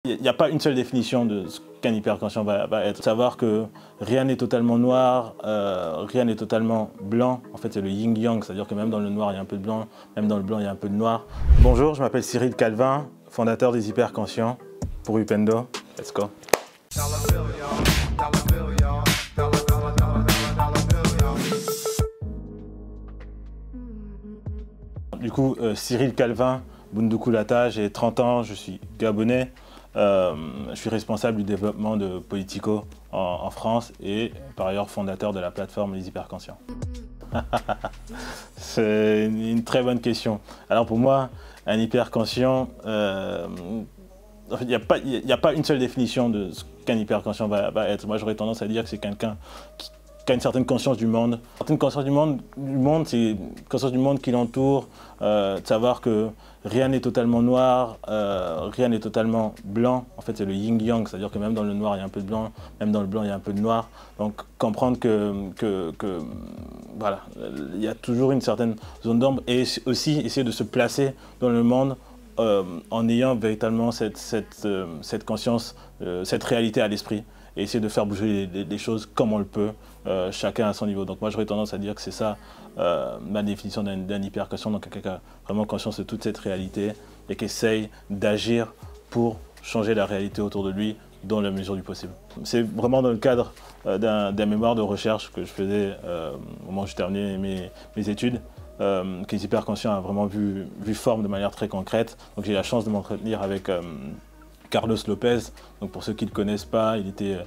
Il n'y a pas une seule définition de ce qu'un hyperconscient va être. Savoir que rien n'est totalement noir, rien n'est totalement blanc. En fait, c'est le yin-yang, c'est-à-dire que même dans le noir, il y a un peu de blanc, même dans le blanc, il y a un peu de noir. Bonjour, je m'appelle Cyril Calvin, fondateur des Hyperconscients pour Upendo. Let's go. Du coup, Cyril Calvin, Bundukulata, j'ai 30 ans, je suis gabonais. Je suis responsable du développement de Politico en France et par ailleurs fondateur de la plateforme Les Hyperconscients. C'est une très bonne question. Alors pour moi, un hyperconscient, en fait, il n'y a pas une seule définition de ce qu'un hyperconscient va être. Moi j'aurais tendance à dire que c'est quelqu'un qui a une certaine conscience du monde. Une certaine conscience du monde, c'est une conscience du monde qui l'entoure, de savoir que rien n'est totalement noir, rien n'est totalement blanc. En fait, c'est le yin-yang, c'est-à-dire que même dans le noir, il y a un peu de blanc, même dans le blanc, il y a un peu de noir. Donc, comprendre que voilà, il y a toujours une certaine zone d'ombre et aussi essayer de se placer dans le monde en ayant véritablement cette conscience, cette réalité à l'esprit. Et essayer de faire bouger les choses comme on le peut, chacun à son niveau. Donc moi j'aurais tendance à dire que c'est ça ma définition d'un hyperconscient, donc quelqu'un qui a vraiment conscience de toute cette réalité et qui essaye d'agir pour changer la réalité autour de lui dans la mesure du possible. C'est vraiment dans le cadre d'un mémoire de recherche que je faisais au moment où je terminais mes études, que les hyperconscients a vraiment vu forme de manière très concrète. Donc j'ai eu la chance de m'entretenir avec Carlos Lopez, donc pour ceux qui ne le connaissent pas, il était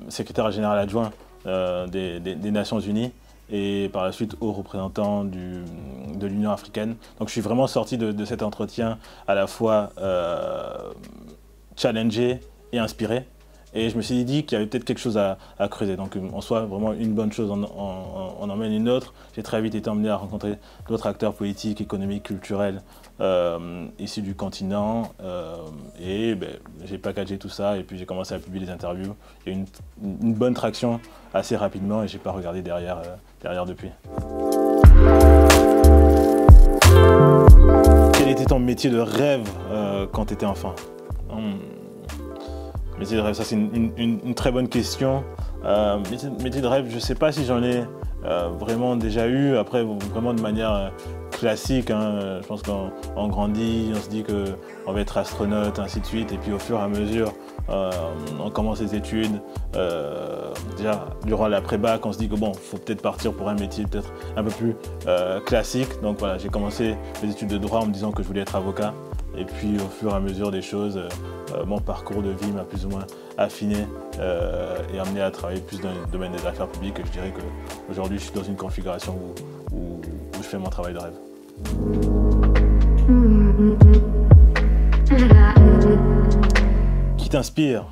secrétaire général adjoint des Nations Unies et par la suite haut représentant de l'Union africaine. Donc je suis vraiment sorti de cet entretien à la fois challengé et inspiré. Et je me suis dit qu'il y avait peut-être quelque chose à creuser. Donc en soi, vraiment une bonne chose en emmène une autre. J'ai très vite été emmené à rencontrer d'autres acteurs politiques, économiques, culturels issus du continent. Et j'ai packagé tout ça et puis j'ai commencé à publier des interviews. Il y a eu une bonne traction assez rapidement et je n'ai pas regardé derrière depuis. Quel était ton métier de rêve quand tu étais enfant? Métier de rêve, ça c'est une très bonne question. Métier de rêve, je ne sais pas si j'en ai vraiment déjà eu. Après, vraiment de manière classique, hein. Je pense qu'on grandit, on se dit qu'on va être astronaute, ainsi de suite. Et puis au fur et à mesure, on commence les études. Déjà, durant la pré-bac, on se dit que bon, faut peut-être partir pour un métier peut-être un peu plus classique. Donc voilà, j'ai commencé les études de droit en me disant que je voulais être avocat. Et puis au fur et à mesure des choses, mon parcours de vie m'a plus ou moins affiné et amené à travailler plus dans le domaine des affaires publiques. Et je dirais qu'aujourd'hui, je suis dans une configuration où je fais mon travail de rêve. Qui t'inspire?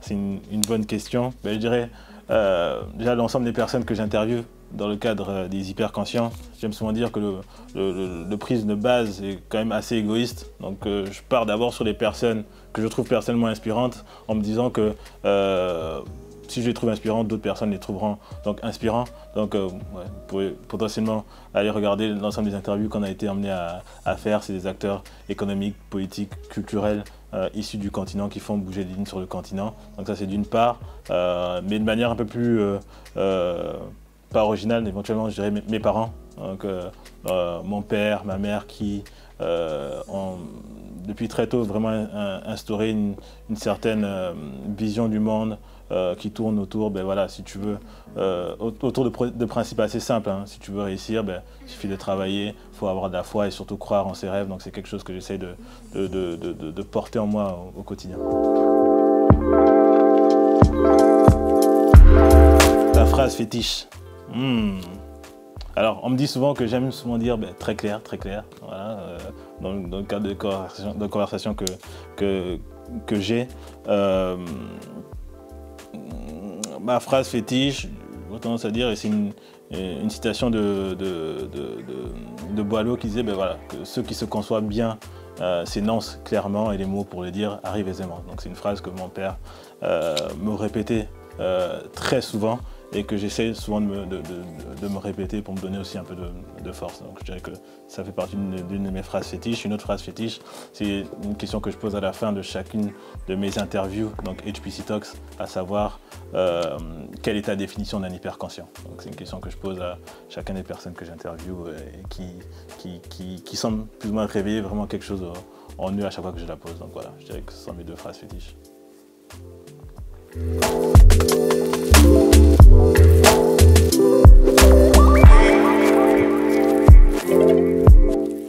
C'est une bonne question. Je dirais déjà l'ensemble des personnes que j'interviewe dans le cadre des hyperconscients. J'aime souvent dire que le prisme de base est quand même assez égoïste. Donc je pars d'abord sur les personnes que je trouve personnellement inspirantes en me disant que si je les trouve inspirantes, d'autres personnes les trouveront donc inspirants. Donc vous pouvez potentiellement aller regarder l'ensemble des interviews qu'on a été amené à faire. C'est des acteurs économiques, politiques, culturels issus du continent qui font bouger les lignes sur le continent. Donc ça c'est d'une part, mais de manière un peu plus pas originale, éventuellement je dirais mes parents. Donc mon père, ma mère qui ont depuis très tôt vraiment instauré une certaine vision du monde qui tourne autour, voilà, si tu veux, autour de principes assez simples. Hein. Si tu veux réussir, il suffit de travailler, il faut avoir de la foi et surtout croire en ses rêves. Donc c'est quelque chose que j'essaie de porter en moi au quotidien. Ta phrase fétiche. Alors, on me dit souvent que j'aime souvent dire très clair, voilà, dans le cadre de conversation que j'ai. Ma phrase fétiche, j'ai tendance à dire, et c'est une citation de Boileau qui disait voilà, que ceux qui se conçoivent bien s'énoncent clairement et les mots pour le dire arrivent aisément. Donc c'est une phrase que mon père me répétait très souvent et que j'essaie souvent de me répéter pour me donner aussi un peu de force. Donc je dirais que ça fait partie d'une de mes phrases fétiches. Une autre phrase fétiche, c'est une question que je pose à la fin de chacune de mes interviews, donc HPC Talks, à savoir quelle est ta définition d'un hyperconscient. Donc c'est une question que je pose à chacune des personnes que j'interviewe et qui semble plus ou moins réveiller vraiment quelque chose en eux à chaque fois que je la pose. Donc voilà, je dirais que ce sont mes deux phrases fétiches.